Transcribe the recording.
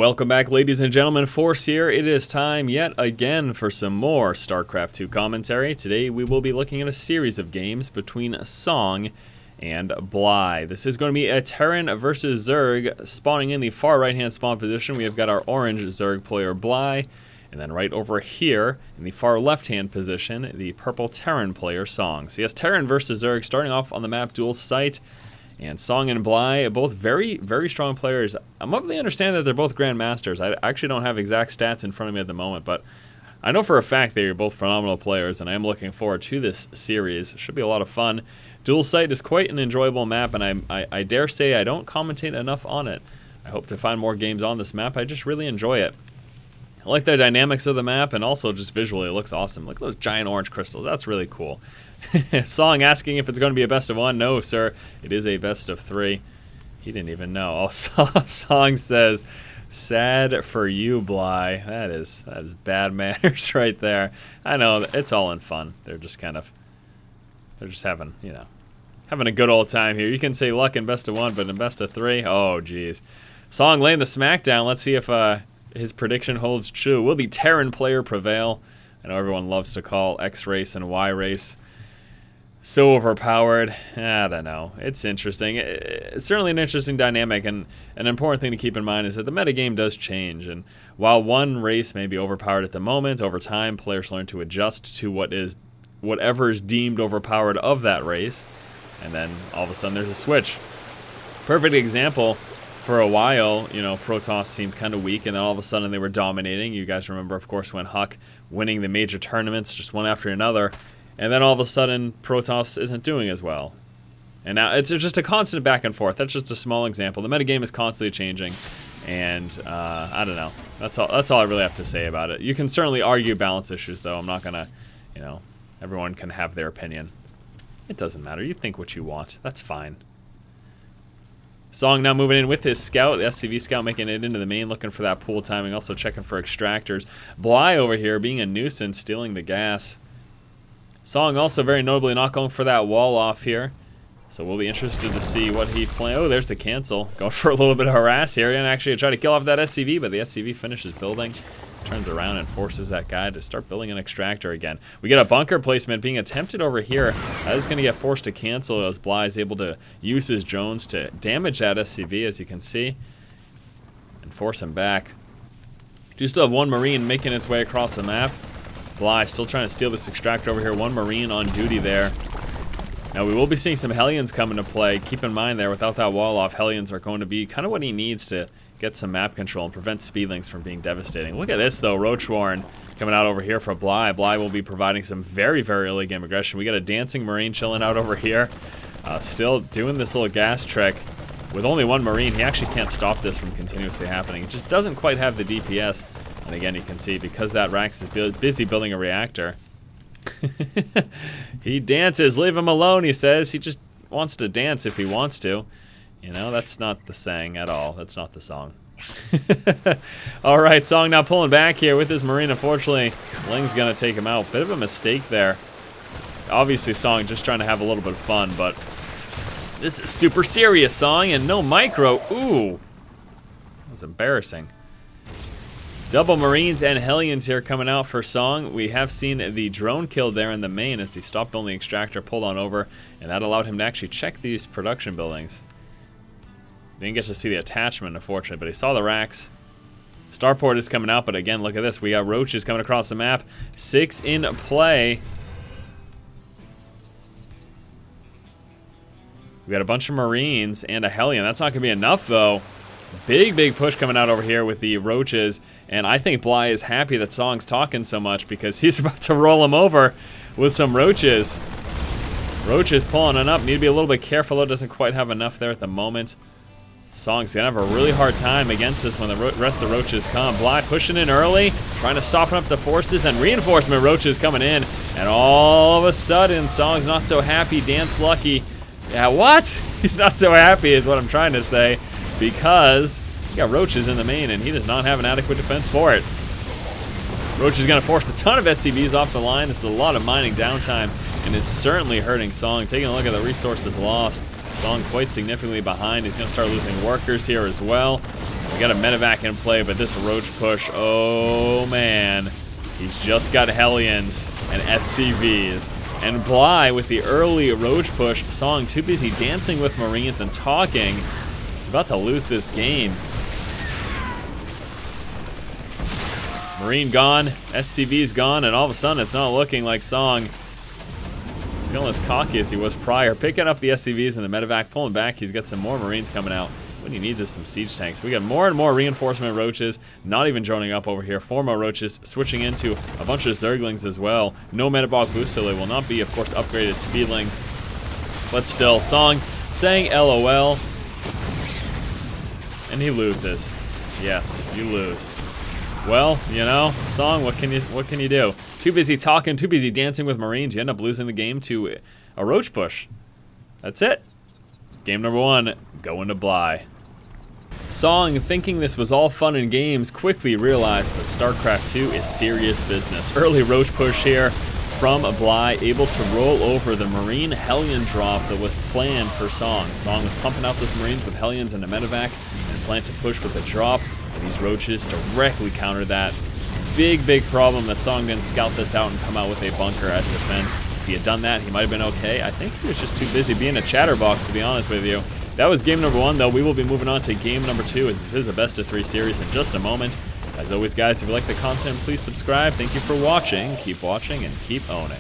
Welcome back, ladies and gentlemen. Force here. It is time yet again for some more StarCraft 2 commentary. Today we will be looking at a series of games between SonG and BLY. This is going to be a Terran versus Zerg. Spawning in the far right-hand spawn position, we have got our orange Zerg player BLY, and then right over here in the far left-hand position, the purple Terran player SonG. So yes, Terran versus Zerg, starting off on the map dual site. And SonG and BLY, both very, very strong players. I'm of the understanding that they're both Grandmasters. I actually don't have exact stats in front of me at the moment, but I know for a fact they're both phenomenal players, and I am looking forward to this series. It should be a lot of fun. Dual Site is quite an enjoyable map, and I dare say I don't commentate enough on it. I hope to find more games on this map. I just really enjoy it. I like the dynamics of the map, and also just visually it looks awesome. Look at those giant orange crystals. That's really cool. SonG asking if it's going to be a best of one. No, sir. It is a best of three. He didn't even know. Oh, SonG says, "Sad for you, BLY." That is bad manners right there. I know, it's all in fun. They're just having, having a good old time here. You can say luck in best of one, but in best of three, oh, geez. SonG laying the smackdown. Let's see if his prediction holds true. Will the Terran player prevail? I know everyone loves to call X race and Y race so overpowered. I don't know. It's interesting. It's certainly an interesting dynamic, and an important thing to keep in mind is that the metagame does change. And while one race may be overpowered at the moment, over time players learn to adjust to whatever is deemed overpowered of that race, and then all of a sudden there's a switch. Perfect example. For a while, Protoss seemed kind of weak, and then all of a sudden they were dominating. You guys remember, of course, when Huck winning the major tournaments just one after another, and then all of a sudden Protoss isn't doing as well. And now it's just a constant back and forth. That's just a small example. The metagame is constantly changing, and I don't know. That's all I really have to say about it. You can certainly argue balance issues, though. I'm not gonna, everyone can have their opinion. It doesn't matter. You think what you want. That's fine. SonG now moving in with his scout, the SCV scout making it into the main, looking for that pool timing, also checking for extractors. BLY over here being a nuisance, stealing the gas. SonG also very notably not going for that wall off here. So we'll be interested to see what he plans. Oh, there's the cancel. Going for a little bit of harass here, and actually try to kill off that SCV, but the SCV finishes building. Turns around and forces that guy to start building an extractor again. We get a bunker placement being attempted over here. That is going to get forced to cancel as BLY is able to use his drones to damage that SCV, as you can see, and force him back. Do still have one Marine making its way across the map. BLY still trying to steal this extractor over here. One Marine on duty there. Now we will be seeing some Hellions come into play. Keep in mind there, without that wall off, Hellions are going to be kind of what he needs to get some map control and prevent speedlings from being devastating. Look at this, though. Roach Warren coming out over here for BLY. BLY will be providing some very, very early game aggression. We got a dancing Marine chilling out over here. Still doing this little gas trick. With only one Marine, he actually can't stop this from continuously happening. It just doesn't quite have the DPS. And again, you can see, because that Rax is busy building a reactor. He dances. Leave him alone, he says. He just wants to dance if he wants to. That's not the SonG at all. That's not the SonG. Alright, SonG now pulling back here with his Marine. Unfortunately, Ling's going to take him out. Bit of a mistake there. Obviously, SonG just trying to have a little bit of fun, but this is super serious, SonG, and no micro. Ooh. That was embarrassing. Double Marines and Hellions here coming out for SonG. We have seen the drone kill there in the main as he stopped building the extractor, pulled on over, and that allowed him to actually check these production buildings. Didn't get to see the attachment, unfortunately, but he saw the racks. Starport is coming out, but again, look at this. We got Roaches coming across the map. 6 in play. We got a bunch of Marines and a Hellion. That's not going to be enough, though. Big, big push coming out over here with the Roaches, and I think BLY is happy that SonG's talking so much because he's about to roll him over with some Roaches. Roaches pulling it up. Need to be a little bit careful, though. Doesn't quite have enough there at the moment. SonG's gonna have a really hard time against this when the rest of the Roaches come. BLY pushing in early, trying to soften up the forces, and reinforcement Roaches coming in, and all of a sudden SonG's not so happy. Dance lucky. Yeah, what? He's not so happy is what I'm trying to say, because he got Roaches in the main and he does not have an adequate defense for it. Roach is gonna force a ton of SCVs off the line. This is a lot of mining downtime and is certainly hurting SonG. Taking a look at the resources lost, SonG quite significantly behind. He's going to start losing workers here as well. We got a medevac in play, but this Roach push, oh man. He's just got Hellions and SCVs. And BLY with the early Roach push. SonG too busy dancing with Marines and talking. He's about to lose this game. Marine gone, SCV's gone, and all of a sudden it's not looking like SonG. He's feeling as cocky as he was prior. Picking up the SCVs and the medevac, pulling back. He's got some more Marines coming out. What he needs is some siege tanks. We got more and more reinforcement Roaches, not even joining up over here. 4 more Roaches, switching into a bunch of Zerglings as well. No metabolic boost, so they will not be, of course, upgraded Speedlings. But still, SonG saying LOL. And he loses. Yes, you lose. Well, you know, SonG, what can you do? Too busy talking, too busy dancing with Marines. You end up losing the game to a Roach push. That's it. Game number 1, going to BLY. SonG, thinking this was all fun and games, quickly realized that StarCraft 2 is serious business. Early Roach push here from BLY, able to roll over the Marine Hellion drop that was planned for SonG. SonG was pumping out those Marines with Hellions and a medevac and planned to push with a drop. And these Roaches directly counter that. Big problem that SonG didn't scout this out and come out with a bunker as defense. If he had done that, he might have been okay. I think he was just too busy being a chatterbox, to be honest with you. That was game number 1, though. We will be moving on to game number 2, as this is a best of 3 series in just a moment. As always, guys, if you like the content, please subscribe. Thank you for watching. Keep watching and keep owning.